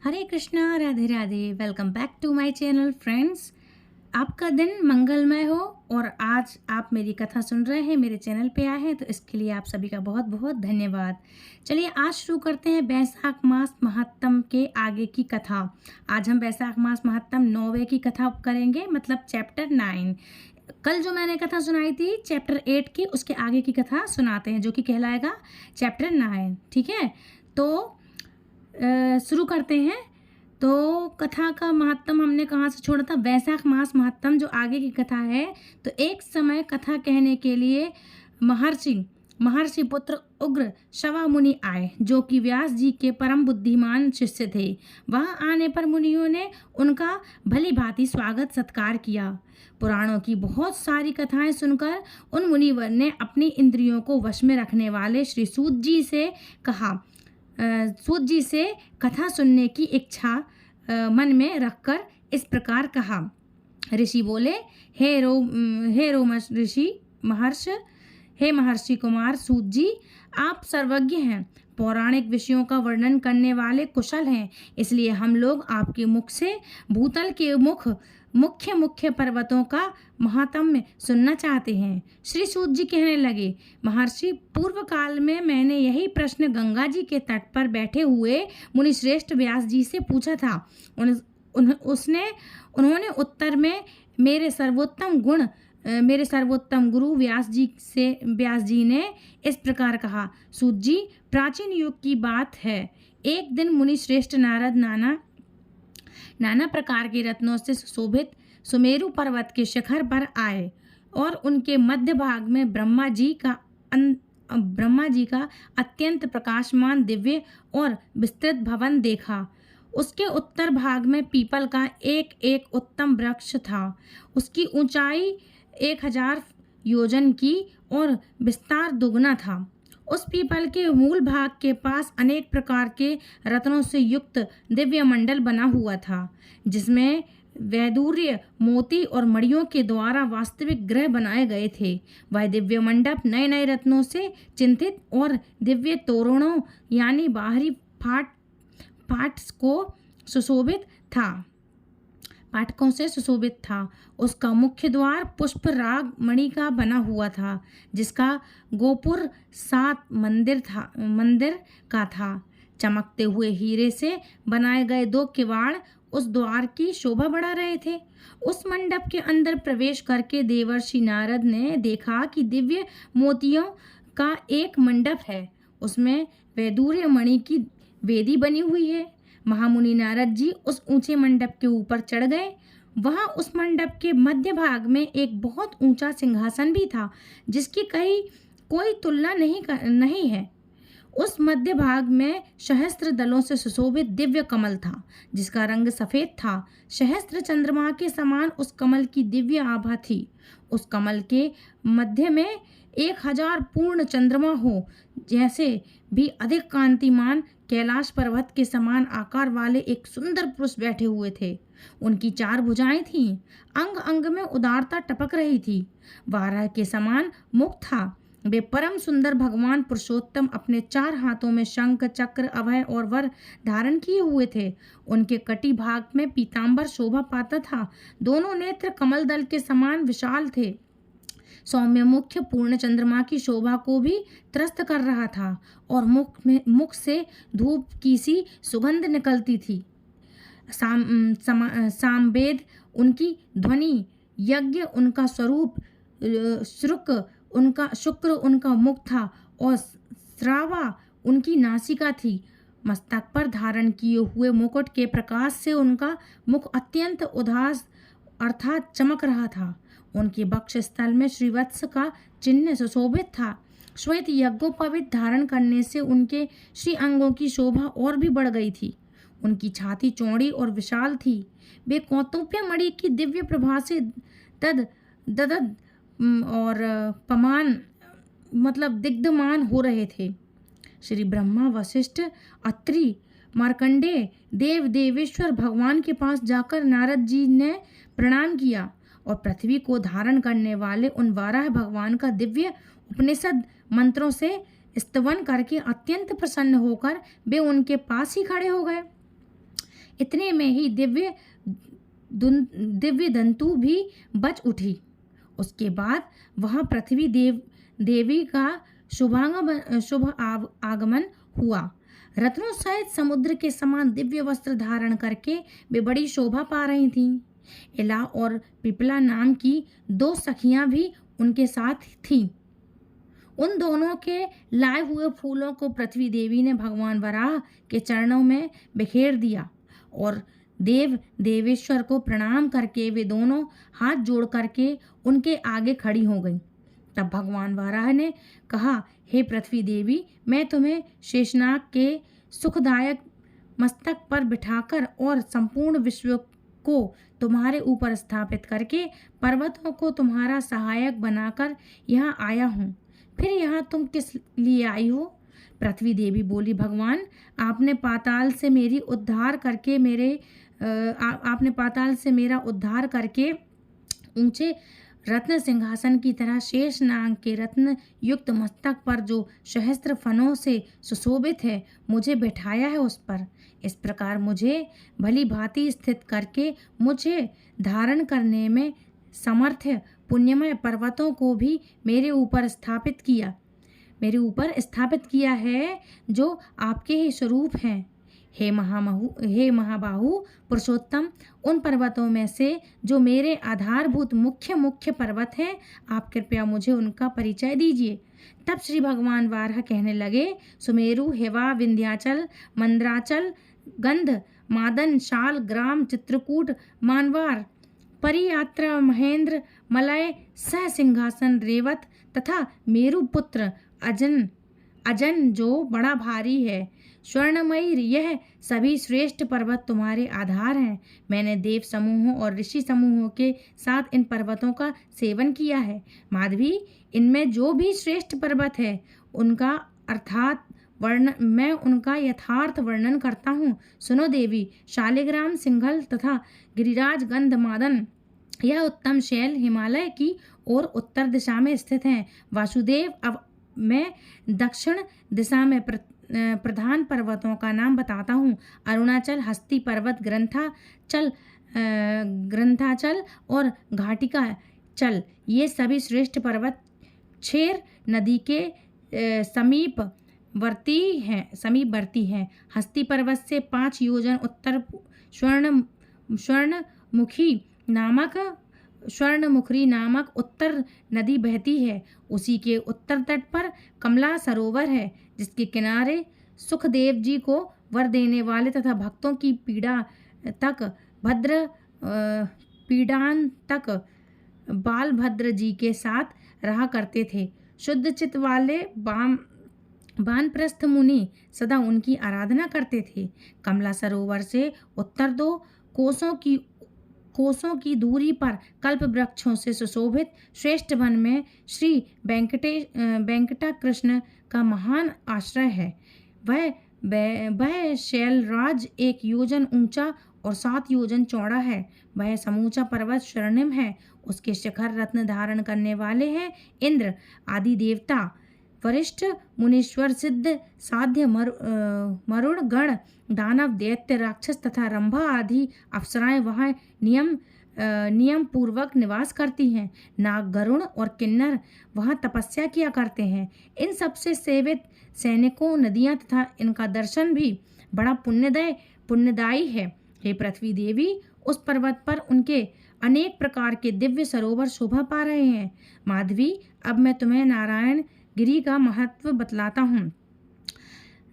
Hare Krishna, Radhe Radhe. Welcome back to my channel friends. आपका दिन मंगलमय हो और आज आप मेरी कथा सुन रहे हैं, मेरे चैनल पे आए हैं, तो इसके लिए आप सभी का बहुत बहुत धन्यवाद। चलिए आज शुरू करते हैं वैशाख मास महात्म के आगे की कथा। आज हम वैशाख मास महात्म 9वें की कथा करेंगे, मतलब चैप्टर 9। कल जो मैंने कथा सुनाई थी चैप्टर 8 की, उसके आगे की कथा सुनाते हैं जो कि कहलाएगा चैप्टर 9। ठीक है, तो शुरू करते हैं। तो कथा का महत्तम हमने कहाँ से छोड़ा था? वैशाख मास महत्तम जो आगे की कथा है। तो एक समय कथा कहने के लिए महर्षि पुत्र उग्र शवा मुनि आए, जो कि व्यास जी के परम बुद्धिमान शिष्य थे। वहां आने पर मुनियों ने उनका भली भांति स्वागत सत्कार किया। पुराणों की बहुत सारी कथाएं सुनकर उन मुनिवर ने अपनी इंद्रियों को वश में रखने वाले श्री सूत जी से कहा। सूत जी से कथा सुनने की इच्छा मन में रखकर इस प्रकार कहा। ऋषि बोले, हे महर्षि कुमार सूत जी, आप सर्वज्ञ हैं, पौराणिक विषयों का वर्णन करने वाले कुशल हैं, इसलिए हम लोग आपके मुख से भूतल के मुख्य पर्वतों का महात्म्य सुनना चाहते हैं। श्री सूत जी कहने लगे, महर्षि, पूर्व काल में मैंने यही प्रश्न गंगा जी के तट पर बैठे हुए मुनिश्रेष्ठ व्यास जी से पूछा था। उन्होंने उत्तर में मेरे सर्वोत्तम गुरु व्यास जी ने इस प्रकार कहा। सूत जी, प्राचीन युग की बात है, एक दिन मुनि श्रेष्ठ नारद नाना प्रकार के रत्नों से सुशोभित सुमेरु पर्वत के शिखर पर आए और उनके मध्य भाग में ब्रह्मा जी का अत्यंत प्रकाशमान दिव्य और विस्तृत भवन देखा। उसके उत्तर भाग में पीपल का एक उत्तम वृक्ष था। उसकी ऊंचाई 1000 योजन की और विस्तार दुगना था। उस पीपल के मूल भाग के पास अनेक प्रकार के रत्नों से युक्त दिव्य मंडल बना हुआ था, जिसमें वैदूर्य मोती और मणियों के द्वारा वास्तविक ग्रह बनाए गए थे। वह दिव्य मंडप नए नए रत्नों से चिंतित और दिव्य तोरणों यानी बाहरी फाटकों से सुशोभित था। उसका मुख्य द्वार पुष्प राग मणि का बना हुआ था, जिसका गोपुर 7 मंदिर का था। चमकते हुए हीरे से बनाए गए 2 किवाड़ उस द्वार की शोभा बढ़ा रहे थे। उस मंडप के अंदर प्रवेश करके देवर्षि नारद ने देखा कि दिव्य मोतियों का एक मंडप है, उसमें वैदूर्य मणि की वेदी बनी हुई है। महामुनि नारद जी उस ऊंचे मंडप के ऊपर चढ़ गए। वहां उस मंडप के मध्य भाग में एक बहुत ऊंचा सिंहासन भी था, जिसकी कोई तुलना नहीं है। उस मध्य भाग में सहस्त्र दलों से सुशोभित दिव्य कमल था, जिसका रंग सफेद था। सहस्त्र चंद्रमा के समान उस कमल की दिव्य आभा थी। उस कमल के मध्य में 1000 पूर्ण चंद्रमा हो जैसे भी अधिक कांतिमान कैलाश पर्वत के समान आकार वाले एक सुंदर पुरुष बैठे हुए थे। उनकी 4 भुजाएं थीं। अंग अंग में उदारता टपक रही थी। वाराह के समान मुख था। वे परम सुंदर भगवान पुरुषोत्तम अपने 4 हाथों में शंख, चक्र, अभय और वर धारण किए हुए थे। उनके कटी भाग में पीतांबर शोभा पाता था। दोनों नेत्र कमल दल के समान विशाल थे। सौम्य मुख्य पूर्ण चंद्रमा की शोभा को भी त्रस्त कर रहा था और मुख से धूप की सी सुगंध निकलती थी। सामवेद उनकी ध्वनि, यज्ञ उनका स्वरूप, शुक्र उनका मुख था और श्रावा उनकी नासिका थी। मस्तक पर धारण किए हुए मुकुट के प्रकाश से उनका मुख अत्यंत उदास अर्थात चमक रहा था। उनके वक्ष स्थल में श्रीवत्स का चिन्ह सुशोभित था। श्वेत यज्ञोपवीत धारण करने से उनके श्री अंगों की शोभा और भी बढ़ गई थी। उनकी छाती चौड़ी और विशाल थी। वे कौतुप्य मणि की दिव्य प्रभा से ददद और पमान मतलब दिग्धमान हो रहे थे। श्री ब्रह्मा, वशिष्ठ, अत्रि, मार्कंडेय देवेश्वर भगवान के पास जाकर नारद जी ने प्रणाम किया और पृथ्वी को धारण करने वाले उन वाराह भगवान का दिव्य उपनिषद मंत्रों से स्तवन करके अत्यंत प्रसन्न होकर वे उनके पास ही खड़े हो गए। इतने में ही दिव्य दंतु भी बच उठी। उसके बाद वहाँ पृथ्वी देवी का शुभ आगमन हुआ। रत्नों सहित समुद्र के समान दिव्य वस्त्र धारण करके वे बड़ी शोभा पा रही थीं। इला और पिपला नाम की 2 सखियां भी उनके साथ थीं। उन दोनों के लाए हुए फूलों को पृथ्वी देवी ने भगवान वराह के चरणों में बिखेर दिया और देवेश्वर को प्रणाम करके वे दोनों हाथ जोड़ करके उनके आगे खड़ी हो गईं। तब भगवान वराह ने कहा, हे पृथ्वी देवी, मैं तुम्हें शेषनाग के सुखदायक मस्तक पर बिठाकर और संपूर्ण विश्व को तुम्हारे ऊपर स्थापित करके पर्वतों को तुम्हारा सहायक बनाकर यहाँ आया हूँ। फिर यहाँ तुम किस लिए आई हो? पृथ्वी देवी बोली, भगवान, आपने पाताल से मेरा उद्धार करके ऊंचे रत्न सिंहासन की तरह शेष नाग के रत्न युक्त मस्तक पर जो सहस्त्र फनों से सुशोभित है मुझे बैठाया है उस पर। इस प्रकार मुझे भली भांति स्थित करके मुझे धारण करने में समर्थ पुण्यमय पर्वतों को भी मेरे ऊपर स्थापित किया है जो आपके ही स्वरूप हैं। हे महाबाहु पुरुषोत्तम, उन पर्वतों में से जो मेरे आधारभूत मुख्य पर्वत हैं, आप कृपया मुझे उनका परिचय दीजिए। तब श्री भगवान वाराह कहने लगे, सुमेरु, हेवा, विंध्याचल, मंदराचल, गंध, मादन, शाल, ग्राम, चित्रकूट, मानवार, परियात्रा, महेंद्र, मलय, सह सिंहासन, रेवत तथा मेरुपुत्र अजन जो बड़ा भारी है, स्वर्णमयी, यह सभी श्रेष्ठ पर्वत तुम्हारे आधार हैं। मैंने देव समूहों और ऋषि समूहों के साथ इन पर्वतों का सेवन किया है। माधवी, इनमें जो भी श्रेष्ठ पर्वत है मैं उनका यथार्थ वर्णन करता हूँ। सुनो देवी, शालिग्राम, सिंघल तथा गिरिराज, गंध, मादन, यह उत्तम शैल हिमालय की ओर उत्तर दिशा में स्थित हैं। वासुदेव, अब मैं दक्षिण दिशा में प्रधान पर्वतों का नाम बताता हूँ। अरुणाचल, हस्ती पर्वत, ग्रंथाचल और घाटिका चल, ये सभी श्रेष्ठ पर्वत छेर नदी के समीपवर्ती हैं। हस्ती पर्वत से 5 योजन उत्तर स्वर्णमुखी नामक उत्तर नदी बहती है। उसी के उत्तर तट पर कमला सरोवर है, जिसके किनारे सुखदेव जी को वर देने वाले तथा भक्तों की पीड़ान तक बालभद्र जी के साथ रहा करते थे। शुद्ध चित्त वाले वानप्रस्थ मुनि सदा उनकी आराधना करते थे। कमला सरोवर से उत्तर 2 कोसों की दूरी पर कल्प वृक्षों से सुशोभित श्रेष्ठ वन में श्री वेंकटा कृष्ण का महान आश्रय है। वह शैलराज 1 योजन ऊंचा और 7 योजन चौड़ा है। वह समूचा पर्वत स्वर्णिम है। उसके शिखर रत्न धारण करने वाले हैं। इंद्र आदि देवता, वरिष्ठ मुनीश्वर, सिद्ध, साध्य, मरुण गण, दानव, दैत्य, राक्षस तथा रंभा आदि अप्सराएं वहाँ नियम पूर्वक निवास करती हैं। नाग, गरुण और किन्नर वहाँ तपस्या किया करते हैं। इन सबसे सेवित सैनिकों, नदियाँ तथा इनका दर्शन भी बड़ा पुण्यदायी है। हे पृथ्वी देवी, उस पर्वत पर उनके अनेक प्रकार के दिव्य सरोवर शोभा पा रहे हैं। माधवी, अब मैं तुम्हें नारायण गिरी का महत्व बतलाता हूँ।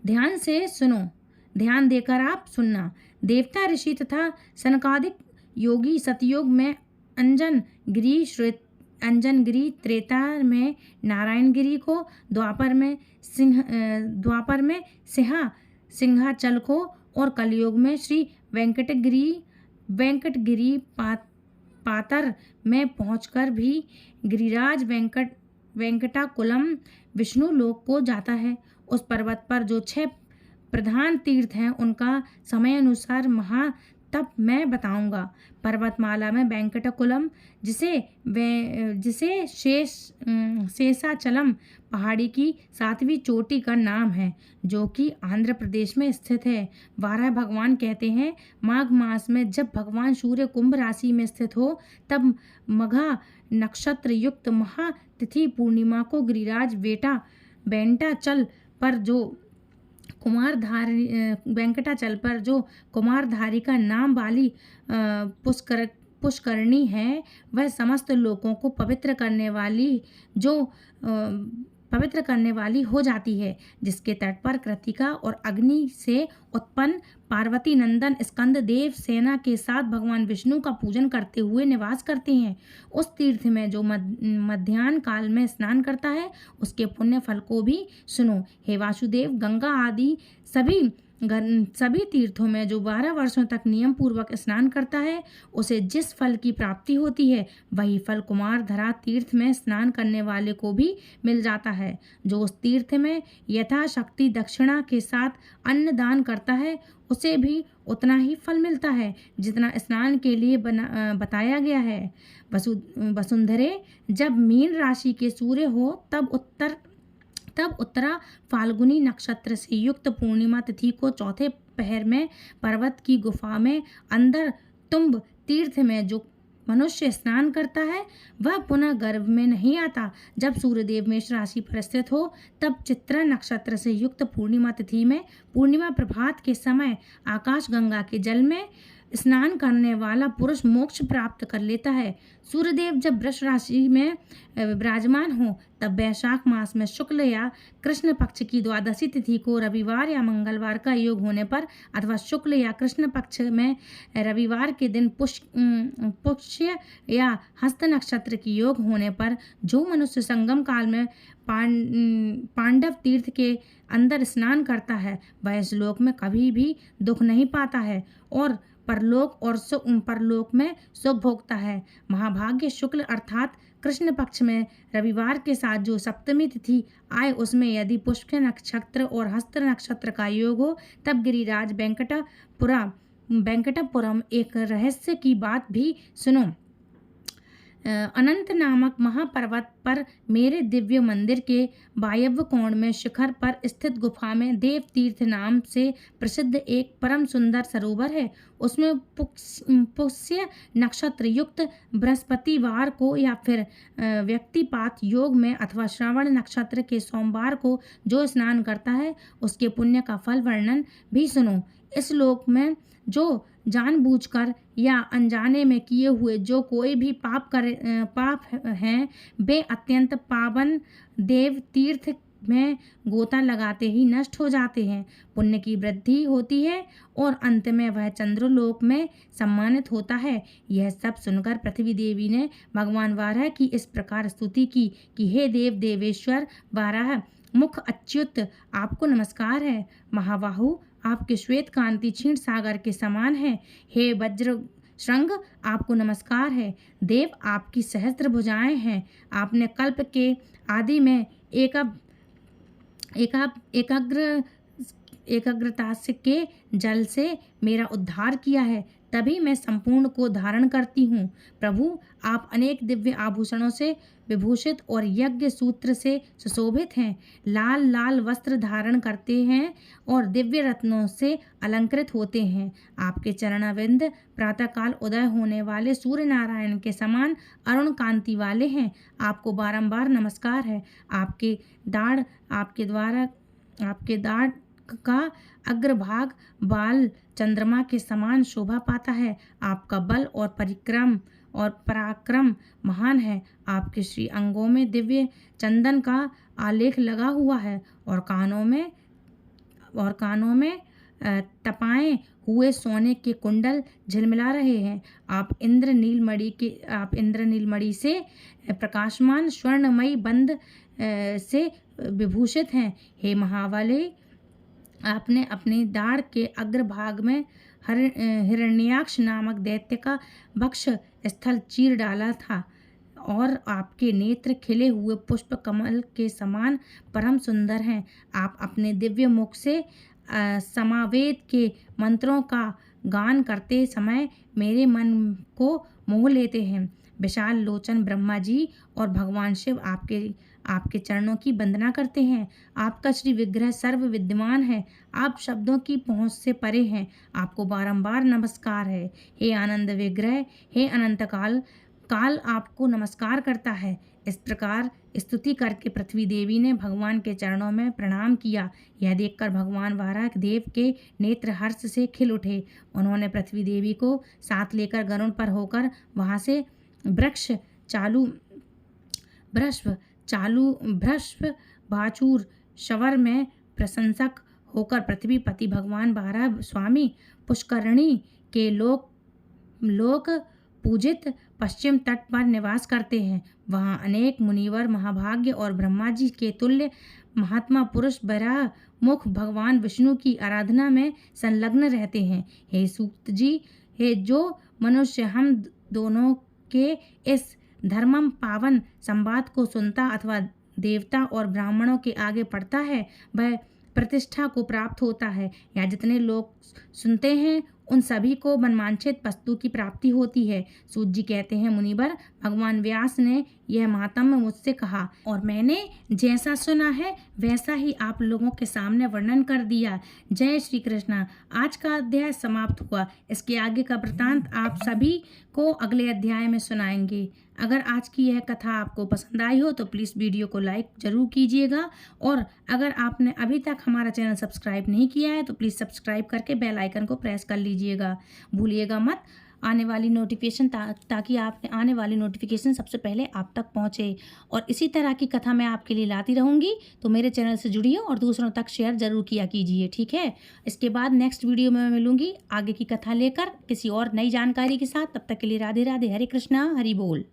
ध्यान से सुनो, ध्यान देकर आप सुनना। देवता, ऋषि तथा सनकादिक योगी सतयुग में अंजन गिरी, त्रेता में नारायण गिरी को, द्वापर में सिंहाचल को और कलयुग में श्री वेंकटगिरी पातर में पहुंचकर भी गिरिराज वेंकटाकुलम विष्णु लोक को जाता है। उस पर्वत पर जो 6 प्रधान तीर्थ हैं, उनका समय अनुसार तब मैं बताऊंगा। पर्वतमाला में वेंकटकुलम, जिसे शेषाचलम पहाड़ी की 7वीं चोटी का नाम है, जो कि आंध्र प्रदेश में स्थित है। 12 भगवान कहते हैं, माघ मास में जब भगवान सूर्य कुंभ राशि में स्थित हो, तब मघा नक्षत्र युक्त महातिथि पूर्णिमा को गिरिराज वेंकटाचल पर जो कुमारधारी का नाम वाली पुष्करणी है, वह समस्त लोगों को पवित्र करने वाली हो जाती है, जिसके तट पर कृतिका और अग्नि से उत्पन्न पार्वती नंदन स्कंद देव सेना के साथ भगवान विष्णु का पूजन करते हुए निवास करते हैं। उस तीर्थ में जो मध्याह्न काल में स्नान करता है, उसके पुण्य फल को भी सुनो। हे वासुदेव, गंगा आदि सभी तीर्थों में जो 12 वर्षों तक नियम पूर्वक स्नान करता है, उसे जिस फल की प्राप्ति होती है, वही फल कुमारधरा तीर्थ में स्नान करने वाले को भी मिल जाता है। जो उस तीर्थ में यथाशक्ति दक्षिणा के साथ अन्न दान करता है, उसे भी उतना ही फल मिलता है जितना स्नान के लिए बताया गया है। वसुंधरे, जब मीन राशि के सूर्य हो, तब उत्तरा फाल्गुनी नक्षत्र से युक्त पूर्णिमा तिथि को चौथे पहर में पर्वत की गुफा में अंदर तुम्ब तीर्थ में जो मनुष्य स्नान करता है, वह पुनः गर्भ में नहीं आता। जब सूर्यदेव मेष राशि पर स्थित हो, तब चित्रा नक्षत्र से युक्त पूर्णिमा तिथि में पूर्णिमा प्रभात के समय आकाश गंगा के जल में स्नान करने वाला पुरुष मोक्ष प्राप्त कर लेता है। सूर्यदेव जब वृष राशि में विराजमान हो, तब वैशाख मास में शुक्ल या कृष्ण पक्ष की द्वादशी तिथि को रविवार या मंगलवार का योग होने पर, अथवा शुक्ल या कृष्ण पक्ष में रविवार के दिन पुष्य या हस्त नक्षत्र की योग होने पर, जो मनुष्य संगम काल में पांडव तीर्थ के अंदर स्नान करता है, वह इस लोक में कभी भी दुख नहीं पाता है और परलोक में सुख भोगता है। महाभाग्य शुक्ल अर्थात कृष्ण पक्ष में रविवार के साथ जो सप्तमी तिथि आए, उसमें यदि पुष्य नक्षत्र और हस्त नक्षत्र का योग हो, तब गिरिराज वेंकटपुरम एक रहस्य की बात भी सुनो। अनंत नामक महापर्वत पर मेरे दिव्य मंदिर के वायव्य कोण में शिखर पर स्थित गुफा में देव तीर्थ नाम से प्रसिद्ध एक परम सुंदर सरोवर है। उसमें पुष्य नक्षत्र युक्त बृहस्पतिवार को या फिर व्यक्तिपात योग में अथवा श्रवण नक्षत्र के सोमवार को जो स्नान करता है, उसके पुण्य का फल वर्णन भी सुनो। इस लोक में जो जानबूझकर या अनजाने में किए हुए जो कोई भी पाप हैं, वे अत्यंत पावन देव तीर्थ में गोता लगाते ही नष्ट हो जाते हैं। पुण्य की वृद्धि होती है और अंत में वह चंद्रलोक में सम्मानित होता है। यह सब सुनकर पृथ्वी देवी ने भगवान वाराह की इस प्रकार स्तुति की कि हे देवेश्वर वाराह मुख अच्युत, आपको नमस्कार है। महाबाहु, आपके श्वेत कांति क्षीण सागर के समान है। हे वज्र श्रृंग, आपको नमस्कार है। देव, आपकी सहस्त्र भुजाएं हैं। आपने कल्प के आदि में एकाग्रता के जल से मेरा उद्धार किया है, तभी मैं संपूर्ण को धारण करती हूँ। प्रभु, आप अनेक दिव्य आभूषणों से विभूषित और यज्ञ सूत्र से सुशोभित हैं। लाल लाल वस्त्र धारण करते हैं और दिव्य रत्नों से अलंकृत होते हैं। आपके चरणाविंद प्रातःकाल उदय होने वाले सूर्य नारायण के समान अरुण कांति वाले हैं। आपको बारंबार नमस्कार है। आपके दाढ़ का अग्रभाग बाल चंद्रमा के समान शोभा पाता है। आपका बल और पराक्रम महान है। आपके श्री अंगों में दिव्य चंदन का आलेख लगा हुआ है और कानों में तपाए हुए सोने के कुंडल झिलमिला रहे हैं। आप इंद्र नीलमणि से प्रकाशमान स्वर्णमयी बंद से विभूषित हैं। हे महाबली, आपने अपनी दाढ़ के अग्रभाग में हिरण्याक्ष नामक दैत्य का वक्ष स्थल चीर डाला था और आपके नेत्र खिले हुए पुष्प कमल के समान परम सुंदर हैं। आप अपने दिव्य मुख से समावेद के मंत्रों का गान करते समय मेरे मन को मोह लेते हैं। विशाल लोचन ब्रह्मा जी और भगवान शिव आपके चरणों की वंदना करते हैं। आपका श्री विग्रह सर्व विद्यमान है। आप शब्दों की पहुँच से परे हैं। आपको बारंबार नमस्कार है। हे आनंद विग्रह, हे अनंत काल, काल आपको नमस्कार करता है। इस प्रकार स्तुति करके पृथ्वी देवी ने भगवान के चरणों में प्रणाम किया। यह देखकर भगवान वाराह देव के नेत्र हर्ष से खिल उठे। उन्होंने पृथ्वी देवी को साथ लेकर गरुड़ पर होकर वहां से भ्रष्व भाचूर शवर में प्रशंसक होकर पृथ्वी पति भगवान वाराह स्वामी पुष्करणी के लोक पूजित पश्चिम तट पर निवास करते हैं। वहाँ अनेक मुनिवर महाभाग्य और ब्रह्मा जी के तुल्य महात्मा पुरुष वराह मुख भगवान विष्णु की आराधना में संलग्न रहते हैं। हे सूत जी, हे जो मनुष्य हम दोनों के इस धर्मम पावन संवाद को सुनता अथवा देवता और ब्राह्मणों के आगे पढ़ता है, वह प्रतिष्ठा को प्राप्त होता है। या जितने लोग सुनते हैं उन सभी को मनवांछित वस्तु की प्राप्ति होती है। सूत जी कहते हैं, मुनिवर, भगवान व्यास ने यह महात्म्य मुझसे कहा और मैंने जैसा सुना है वैसा ही आप लोगों के सामने वर्णन कर दिया। जय श्री कृष्ण। आज का अध्याय समाप्त हुआ। इसके आगे का वृतांत आप सभी को अगले अध्याय में सुनाएंगे। अगर आज की यह कथा आपको पसंद आई हो तो प्लीज़ वीडियो को लाइक ज़रूर कीजिएगा, और अगर आपने अभी तक हमारा चैनल सब्सक्राइब नहीं किया है तो प्लीज़ सब्सक्राइब करके बेल आइकन को प्रेस कर लीजिएगा। भूलिएगा मत आने वाली नोटिफिकेशन ताकि आपने आने वाली नोटिफिकेशन सबसे पहले आप तक पहुंचे। और इसी तरह की कथा मैं आपके लिए लाती रहूंगी, तो मेरे चैनल से जुड़िए और दूसरों तक शेयर ज़रूर किया कीजिए, ठीक है। इसके बाद नेक्स्ट वीडियो में मैं मिलूंगी आगे की कथा लेकर किसी और नई जानकारी के साथ। तब तक के लिए राधे राधे, हरे कृष्णा, हरि बोल।